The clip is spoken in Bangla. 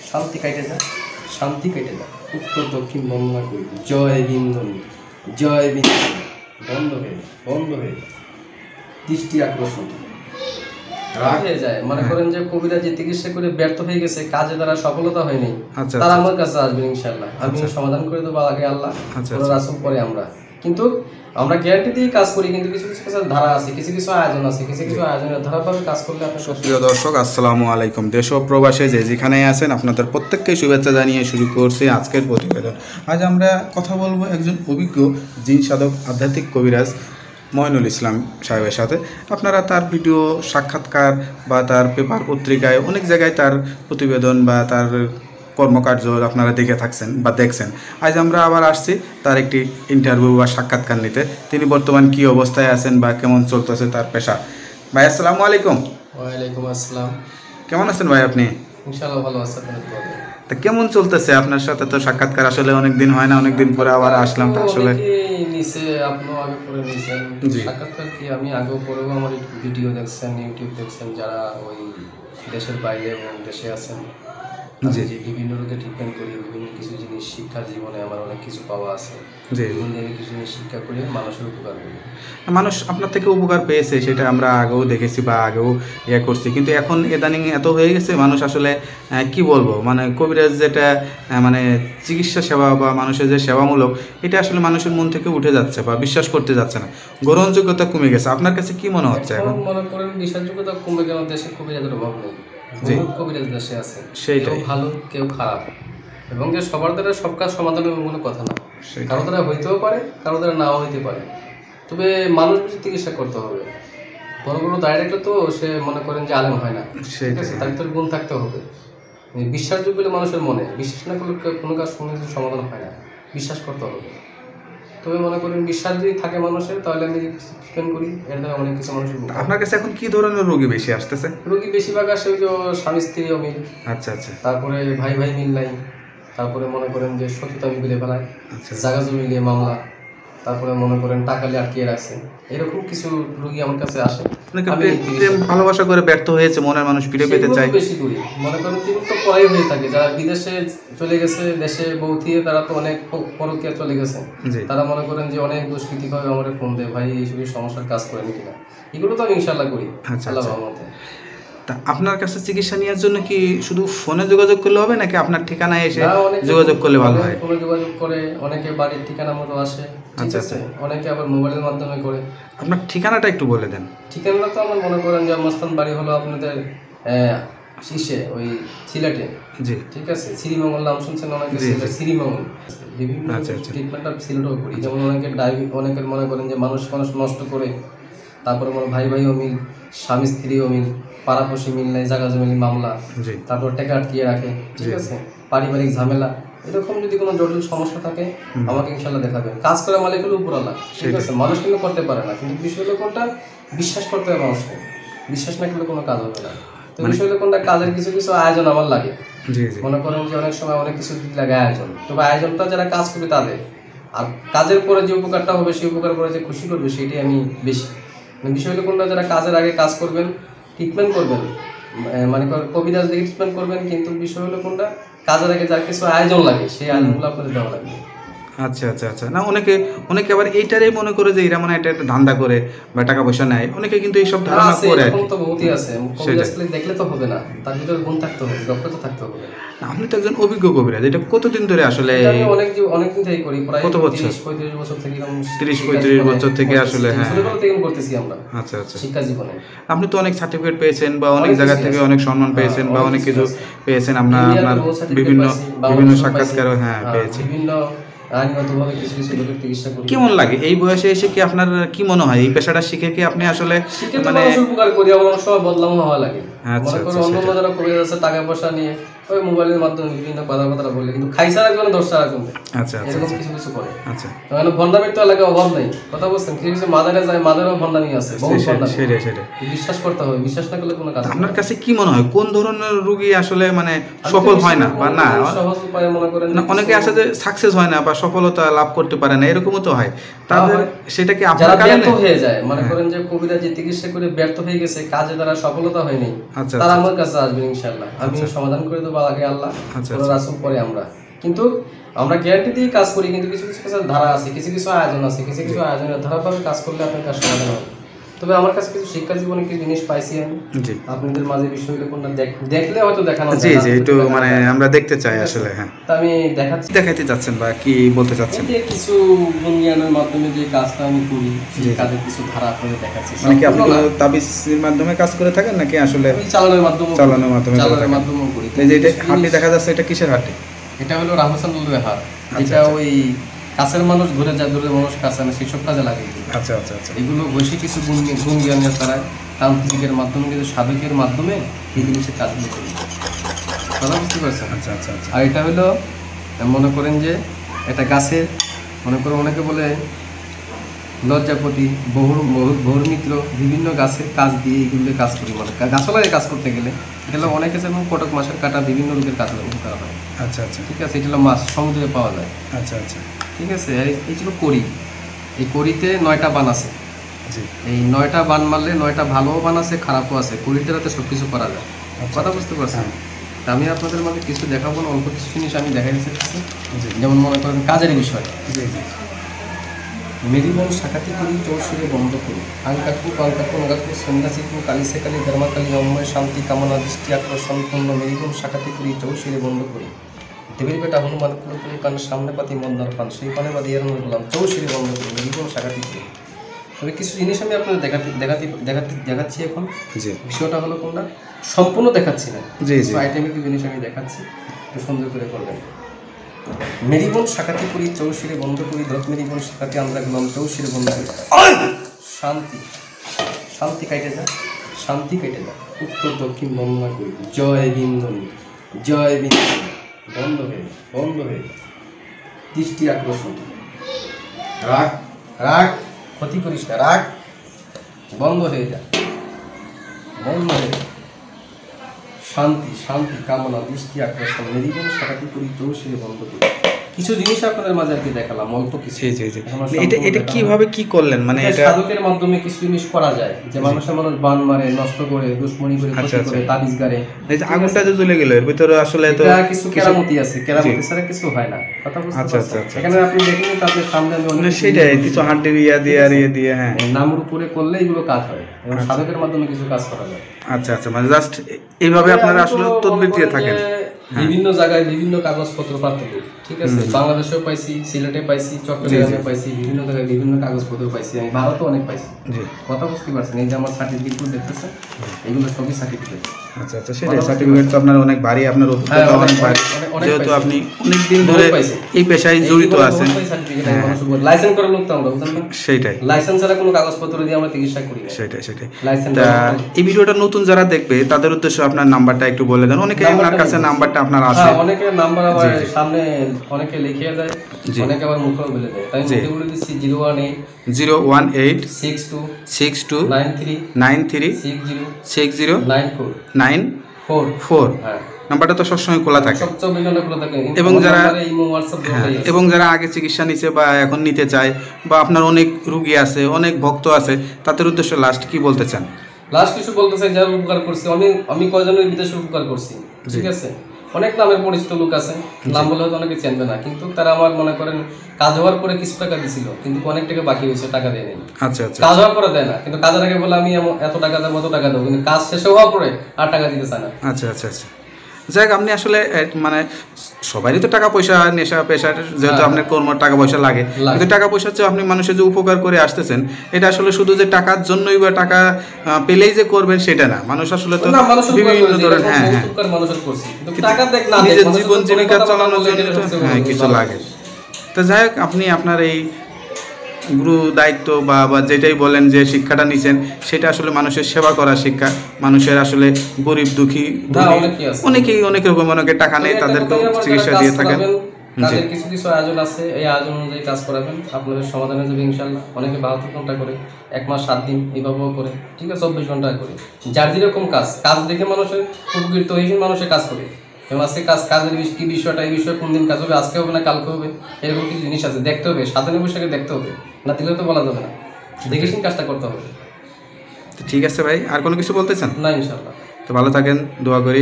শান্তি কাটে যায়, শান্তি কেটে যায়। উত্তর দক্ষিণ বন্দনা করি, জয় বিন্দনী, জয় বিন্দনী, বন্ধ হয়ে যায়, বন্ধ হয়ে যায়, দৃষ্টি আকর্ষণ হয়ে যায়। মনে করেন যে কবিরা যে চিকিৎসা করে ব্যর্থ হয়ে গেছে, কাজে তারা সফলতা হয়নি, তারা আমার কাছে আসবে ইনশাআল্লাহ, আমি সমাধান করে দেবো আগে আল্লাহ, রাসূল পরে আমরা। কিন্তু আমরা গ্যারান্টি দিয়ে কাজ করি, কিন্তু কিছু কিছু ধারা আছে, কিছু কিছু আয়োজন আছে, কিছু কিছু আয়োজনের ধারাভাবে কাজ করলে আপনার। প্রিয় দর্শক, আসসালামু আলাইকুম। দেশ ও প্রবাসে যে যেখানেই আছেন আপনাদের প্রত্যেককে শুভেচ্ছা জানিয়ে শুরু করছি আজকের প্রতিবেদন। আজ আমরা কথা বলবো একজন অভিজ্ঞ জিন সাধক আধ্যাত্মিক কবিরাজ মঈনুল ইসলাম সাহেবের সাথে। আপনারা তার ভিডিও, সাক্ষাৎকার বা তার পেপার পত্রিকায় অনেক জায়গায় তার প্রতিবেদন বা তার কর্মকার্য আপনারা দেখে থাকছেন বা দেখছেন। আজ আমরা আবার আসছি তার একটি ইন্টারভিউ বা সাক্ষাৎকার নিতে। তিনি বর্তমান কী অবস্থায় আছেন বা কেমন চলতেছে তার পেশা। ভাই আসসালামু আলাইকুম। ওয়ালাইকুম আসসালাম। কেমন আছেন ভাই আপনি? ইনশাআল্লাহ ভালো আছি। তা কেমন চলতেছে আপনার সাথে? তো সাক্ষাৎকার আসলে অনেকদিন হয় না, অনেকদিন পরে আবার আসলাম। তো আসলে নিচে আপনিও আগে পরে নিয়েছেন সাক্ষাৎকার, কি আমি আগেও পরেও আমার ভিডিও দেখছেন, ইউটিউব দেখছেন, যারা ওই দেশের বাইরে এবং দেশে আছেন, যে বিভিন্ন রোগে ট্রিটমেন্ট করি, বিভিন্ন কিছু জিনিস শিক্ষার জীবনে আমার অনেক কিছু পাওয়া আছে, আমি কিছু জিনিস শিক্ষা করি, মানুষের উপকার করি। মানুষ আপনার থেকে উপকার পেয়েছে, সেটা আমরা আগেও দেখেছি বা আগেও করছি, কিন্তু এখন ইদানিং এত হয়ে গেছে মানুষ আসলে কি বলবো, মানে কবিরাজ যেটা মানে চিকিৎসা সেবা বা মানুষের যে সেবামূলক, এটা আসলে মানুষের মন থেকে উঠে যাচ্ছে বা বিশ্বাস করতে যাচ্ছে না, গ্রহণযোগ্যতা কমে গেছে। আপনার কাছে কি মনে হচ্ছে এখন? মনে করেন বিশ্বাসযোগ্যতা কমে গেল, দেশে কবিরাজের অভাব নেই, কবিরাজ দেশে আছে, কেউ ভালো কেউ খারাপ, এবং যে সবার দ্বারা সব কাজ সমাধানের কোনো কথা না, কারো দ্বারা হইতেও পারে, কারো দ্বারা নাও হইতে পারে, তবে মানুষ বুঝে চিকিৎসা করতে হবে। বড় বড় ডাইরেক্টর তো সে মনে করেন যে আলেম হয় না, ঠিক আছে, তার ভিতরে গুণ থাকতে হবে। বিশ্বাসযোগ্য বলে মানুষের মনে, বিশ্বাস না করলে কোনো কাজ সমাধান হয় না, বিশ্বাস করতে হবে। তবে মনে করেন বিশ্বাস যদি থাকে মানুষের, তাহলে আমি ট্রিটমেন্ট করি, এর দ্বারা অনেক কিছু মানুষের। আপনার কাছে এখন কি ধরনের রোগী বেশি আসতেছে? রোগী বেশিরভাগ আসে ওই যে স্বামী স্ত্রী অমিল, আচ্ছা আচ্ছা, তারপরে ভাই ভাই মিল নাই, তারপরে মনে করেন যে সততা মিলে ফেলায়, জায়গা জমি নিয়ে মামলা, তারপরে মনে করেন টাকা নিয়ে আটকিয়ে রাখছে, এরকম কিছু রোগী আমার কাছে আসে। ভালোবাসা করে ব্যর্থ হয়েছে, মনের মানুষ ফিরে পেতে চায়, বেশি করি মনে করেন তিনি তো পরাই হয়ে থাকে, যারা বিদেশে চলে গেছে, দেশে বউ থিয়ে তারা তো অনেক পরকীয়া চলে গেছে, তারা মনে করেন যে অনেক দুষ্কৃতিভাবে আমার ফোন দেয়, ভাই এইসব সমস্যার কাজ করেনি কিনা, এগুলো তো আমি ইনশাআল্লাহ করি আল্লাহর রহমতে। তা আপনার কাছে চিকিৎসা নেওয়ার জন্য কি শুধু ফোনে যোগাযোগ করলে হবে, নাকি আপনার ঠিকানায় এসে যোগাযোগ করলে ভালো হয়? ফোনে যোগাযোগ করে, অনেকে বাড়ির ঠিকানা মতো আসে, ঠিক আছে, অনেকে আবার মোবাইলের মাধ্যমে করে। আপনার ঠিকানাটা একটু বলে দেন। ঠিকানাটা তো আমার মনে করেন যে মস্তান বাড়ি হলো আপনাদের শীর্ষে ওই সিলেটে, জি ঠিক আছে, শ্রীমঙ্গল নাম শুনছেন অনেকে, শ্রীমঙ্গল বিভিন্ন ট্রিটমেন্টটা সিলেটেও করি। যেমন অনেকের মনে করেন যে মানুষ নষ্ট করে, তারপরে মনে ভাই ভাই অমিল, স্বামী স্ত্রী অমিল, পাড়াপড়শি মিল নাই, জায়গা জমি মামলা, তারপর টাকা আটকিয়ে রাখে, ঠিক আছে, পারিবারিক ঝামেলা, এরকম যদি কোনো জটিল সমস্যা থাকে আমাকে ইনশাআল্লাহ দেখাবেন। কাজ করে মালিক হলো উপরওয়ালা, ঠিক আছে, মানুষ কিন্তু করতে পারে না, কিন্তু বিষয় হলো কোনটা, বিশ্বাস করতে হবে মানুষকে, বিশ্বাস না করলে কোনো কাজ হবে না। তো বিষয় হলো কোনটা, কাজের কিছু কিছু আয়োজন আমার লাগে, মনে করেন যে অনেক সময় অনেক কিছু লাগে আয়োজন, তবে আয়োজনটা যারা কাজ করবে তাদের, আর কাজের পরে যে উপকারটা হবে সেই উপকার করে যে খুশি করবে সেটাই আমি বেশি। বিষয় হলো কোনটা, যারা কাজের আগে কাজ করবেন, ট্রিটমেন্ট করবেন, মানে কবিরাজ দেখে ট্রিটমেন্ট করবেন, কিন্তু বিষয় হলো কোনটা, কাজের আগে যার কিছু আয়োজন লাগে সেই আয়োজনগুলো আপনাদের দেওয়া লাগবে। আচ্ছা আচ্ছা আচ্ছা, না অনেকে আবার এইটারই মনে করে যে এরা মানে এটা একটা ধান্দা করে বা টাকা পয়সা নেয়, অনেকে কিন্তু এইসব ধারণা করে। এরকম তো বহুতই আছে, কবিরাজ দেখলে তো হবে না, তার ভিতরে গুণ থাকতে হবে, দক্ষতা থাকতে হবে। আপনি তো একজন অভিজ্ঞ কবিরাজ, এটা কতদিন ধরে আসলে? অনেকদিন থেকে করি, প্রায় কত বছর? 30-35 বছর থেকে। 30-35 বছর থেকে আসলে, হ্যাঁ করতেছি আমরা। আচ্ছা আচ্ছা, শিক্ষা জীবনে আপনি তো অনেক সার্টিফিকেট পেয়েছেন বা অনেক জায়গা থেকে অনেক সম্মান পেয়েছেন বা অনেক কিছু পেয়েছেন, আপনার বিভিন্ন সাক্ষাৎকারও হ্যাঁ পেয়েছি। কেমন লাগে এই বয়সে এসে? কি আপনার কি মনে হয় এই পেশাটা শিখে কি আপনি আসলে মানে উপকার করি, আমার সব বদলাম হওয়া লাগে? মনে করো অন্য যারা কবিরাজ আছে টাকা পয়সা নিয়ে ওই মোবাইলের মাধ্যমে বিভিন্ন কথাবার্তা বলে, কিন্তু খাইসার একজন দশটা রাখবে, আচ্ছা এরকম কিছু কিছু করে। আচ্ছা, মানে ভণ্ডামির তো এলাকায় অভাব নেই, কথা বলছেন, কিছু কিছু মাদারে যায়, মাদারেও ভণ্ডামি আছে, বিশ্বাস করতে হবে, বিশ্বাস না করলে কোনো কাজ। আপনার কাছে কি মনে হয় কোন ধরনের রোগী আসলে মানে সফল হয় না বা না সহজ উপায়ে মনে করেন অনেকে আছে যে সাকসেস হয় না বা সফলতা লাভ করতে পারে না, এরকমও তো হয়, তাদের সেটা কি আপনার কারণে হয়ে যায়? মনে করেন যে কবিরা যে চিকিৎসা করে ব্যর্থ হয়ে গেছে, কাজে তারা সফলতা হয়নি, আচ্ছা তারা আমার কাছে আসবে ইনশাআল্লাহ, আমি সমাধান করে দেবো। আগে আল্লাহ, রাসূল পরে আমরা। কিন্তু আমরা গ্যারান্টি দিয়ে কাজ করি, কিন্তু কিছু কিছু ধারা আছে, কিছু কিছু আয়োজন আছে, কিছু কিছু আয়োজনের ধারাভাবে কাজ করলে আপনার কাজ সমাধান হবে। তবে আমার কাছে কিছু শিক্ষা জীবনে কিছু জিনিস পাইছি আমি আপনাদের মাঝে, বিষয়গুলো কোনটা দেখলে হয়তো দেখানো যায়। জি জি, একটু মানে আমরা দেখতে চাই আসলে। হ্যাঁ, তা আমি দেখাইতে যাচ্ছেন বা কি বলতে চাচ্ছেন? কিছু গুণ জ্ঞানের মাধ্যমে যে কাজটা আমি করি, সেই কাজের কিছু ধারা আপনাদের দেখাচ্ছি। মানে কি আপনি তাবিজের মাধ্যমে কাজ করে থাকেন নাকি আসলে চালানোর মাধ্যমে করি? এই যে এটা হাঁটি দেখা যাচ্ছে, এটা কিসের হাঁটি? এটা হলো রাহসানুলের হাত। এটা ওই কাছের মানুষ ধরে মানুষ কাছে আনে, সেসব কাজে লাগে। আচ্ছা আচ্ছা আচ্ছা, এগুলো বৈশিক কিছু গুণ জ্ঞানের দ্বারা তান্ত্রিকের মাধ্যমে, কিন্তু সাধকের মাধ্যমে এই জিনিসের কাজগুলো করি। কথা বুঝতে পারছেন? আচ্ছা আচ্ছা আচ্ছা। আর এটা হলো মনে করেন যে একটা গাছের, মনে করেন অনেকে বলে লজ্জাপতি, বহুর মিত্র, বিভিন্ন গাছের কাজ দিয়ে এইগুলো কাজ করি। মানে গাছলায় কাজ করতে গেলে এগুলো অনেকে যেমন কটক মাছের কাটা, বিভিন্ন রোগের কাজ করা হয়। আচ্ছা আচ্ছা, ঠিক আছে। এটা হলো মাছ, সমুদ্রে পাওয়া যায়। আচ্ছা আচ্ছা, ঠিক আছে। এই ছিল কড়ি। এই কড়িতে 9টা বান আছে। এই 9টা বান মারলে 9টা ভালোও বান আছে, খারাপও আছে। কড়িতে রাতে সব কিছু করা যায়। কথা বুঝতে পারছেন? আমি আপনাদের মধ্যে কিছু দেখাবো না, অল্প কিছু জিনিস আমি দেখাইতে চাচ্ছি। যেমন মনে করেন কাজের বিষয়। মেরিবন শাখাতি করি, চৌশিরে বন্ধ করি, আঙ্কাকু পাঙ্কাকু নগাকু সন্ধ্যাচিকু কালিসে কালী ধর্মাকালী অম্ময় শান্তি কামনা দৃষ্টি আকর্ষণ পূর্ণ মেরিবন শাখাতি করি, চৌশিরে বন্ধ করি। দেবীর বেটা হনুমান কুলকুলি কানের সামনে পাতি মন্দার পান, সেই পানে বাদি এরম বললাম, চৌশিরে বন্ধ করি, মেরিবন শাখাতি করি। তবে কিছু জিনিস আমি আপনাদের দেখাচ্ছি এখন। বিষয়টা হলো কোনটা সম্পূর্ণ দেখাচ্ছি না, আইটেমের কিছু জিনিস আমি দেখাচ্ছি, একটু সুন্দর করে করবেন। মেরিবন শাখাতি করি, চৌশিরে বন্ধ করি, দত মেরিবন শাখাতি আমরা গেলাম, চৌশিরে বন্ধ করি। শান্তি শান্তি কাটে যায়, শান্তি কেটে যায়। উত্তর দক্ষিণ বন্দনা করি, জয় বিন্দনী, জয় বিন্দনী। বন্ধ হয়ে দৃষ্টি আকর্ষণ, রাগ রাগ, ক্ষতি করিস না, রাগ বন্ধ হয়ে যায়, বন্ধ হয়ে যায়। শান্তি শান্তি কামনা দৃষ্টি আকর্ষণ, মেরিবন শাখাতি করি, চৌশিরে বন্ধ করি। কিছু জিনিস আপনাদের মাঝে আর কি দেখালাম, অল্প কিছু। এটা কিভাবে কি করলেন? মানে এটা সাধকের মাধ্যমে কিছু জিনিস করা যায়, যে মানুষ বান মারে, নষ্ট করে, দুশ্মনী করে, ক্ষতি করে, তাবিজ গারে। এই যে আগুনটা যে জ্বলে গেল, এর ভিতরে আসলে তো কিছু কেরামতি আছে, কেরামতি ছাড়া কিছু হয় না। কথা বুঝতে পারছেন? এখানে আপনি দেখেন তাদের সামনে আমি অনেক সেটাই কিছু হাড্ডি দিয়ে হ্যাঁ, নামের উপরে করলে এগুলো কাজ হয়, এবং সাধকের মাধ্যমে কিছু কাজ করা যায়। আচ্ছা আচ্ছা, মানে জাস্ট এইভাবে আপনারা আসলে তদবির দিয়ে থাকেন। বিভিন্ন জায়গায় বিভিন্ন কাগজপত্র প্রাপ্ত করি। ঠিক আছে। বাংলাদেশেও পাইছি, সিলেটে পাইছি, চট্টগ্রামে পাইছি, বিভিন্ন জায়গায় বিভিন্ন কাগজপত্র পাইছি, আমি ভারতেও অনেক পাইছি। কথা বুঝতে পারছেন? এই যে আমার সার্টিফিকেটগুলো দেখতেছেন, এগুলো সবই সার্টিফিকেট। আচ্ছা আচ্ছা, সেটাই সার্টিফিকেট তো আপনার অনেক ভারী, আপনার অভিজ্ঞতা অনেক ভারী, যেহেতু আপনি অনেক দিন ধরে এই পেশায় জড়িত আছেন। লাইসেন্স করার লোক তো আমরা, বুঝলেন না? সেটাই, লাইসেন্স ছাড়া কোনো কাগজপত্র দিয়ে আমরা চিকিৎসা করি না। সেটাই। এই ভিডিওটা নতুন যারা দেখবে তাদের উদ্দেশ্যে আপনার নাম্বারটা একটু বলে দেন। অনেকে আপনার কাছে নাম্বারটা আপনার আছে, অনেকে নাম্বার আমার সামনে অনেকে লিখিয়ে দেয়, অনেকে আবার মুখেও বলে দেয়। তাই আমি বলে দিচ্ছি 018 62 93 60 94 হ্যাঁ, নাম্বারটা তো সবসময় খোলা থাকে, এবং যারা আগে চিকিৎসা নিচ্ছে বা এখন নিতে চায়, বা আপনার অনেক রুগী আছে, অনেক ভক্ত আছে, তাদের উদ্দেশ্যে লাস্ট কি বলতে চান? লাস্ট কিছু বলতে চাই, যারা উপকার করছি, আমি কয়জনের বিদেশে উপকার করছি। ঠিক আছে। অনেক নামের পরিচিত লোক আছে, নাম বলে হয়তো অনেকে চেনবে না, কিন্তু তারা আমার মনে করেন কাজ হওয়ার পরে কিছু টাকা দিছিল, কিন্তু অনেক টাকা বাকি হয়েছে, টাকা দেয় নাই। আচ্ছা আচ্ছা, কাজ হওয়ার পরে দেয় না, কিন্তু কাজের আগে বলে আমি এত টাকা দেবো, এত টাকা দেবো, কিন্তু কাজ শেষ হওয়ার পরে আর টাকা দিতে চায় না। আচ্ছা আচ্ছা আচ্ছা, যাক আপনি আসলে মানে সবারই তো টাকা পয়সা নেশা পেশার, যেহেতু আপনার কর্ম টাকা পয়সা লাগে, কিন্তু টাকা পয়সার চেয়ে আপনি মানুষের যে উপকার করে আসতেছেন, এটা আসলে শুধু যে টাকার জন্যই বা টাকা পেলেই যে করবেন সেটা না। মানুষ আসলে তো বিভিন্ন ধরনের নিজের জীবন জীবিকা চালানোর জন্য হ্যাঁ কিছু লাগে। তো যাই হোক, আপনি আপনার এই গুরু দায়িত্ব বা যেটাই বলেন যে শিক্ষাটা নিছেন, সেটা আসলে মানুষের সেবা করার শিক্ষা। মানুষের আসলে গরিব দুঃখী অনেকেই অনেক রকম, অনেকে টাকা নেই, তাদেরকেও চিকিৎসা দিয়ে থাকেন। কিছু কিছু আয়োজন আছে, এই আয়োজন অনুযায়ী কাজ করাবেন, আপনাদের সমাধানে যাবে ইনশাল্লাহ। অনেকে 72 ঘন্টা করে, 1 মাস 7 দিন এইভাবেও করে। ঠিক আছে। 24 ঘন্টা করে, যার যেরকম কাজ দেখে মানুষের উপকৃত হয়ে মানুষের কাজ করে। এবং আজকে কাজের কি বিষয়টা, এই বিষয়ে কোন দিন কাজ হবে, আজকে হবে না কালকে হবে, এরকম কিছু জিনিস আছে, দেখতে হবে। সাধারণ বিষয়কে দেখতে হবে না, দিলে তো বলা যাবে না, দেখে কাজটা করতে হবে। ঠিক আছে ভাই, আর কোনো কিছু বলতে চান? না, ইনশাল্লাহ। তো ভালো থাকেন, দোয়া করি।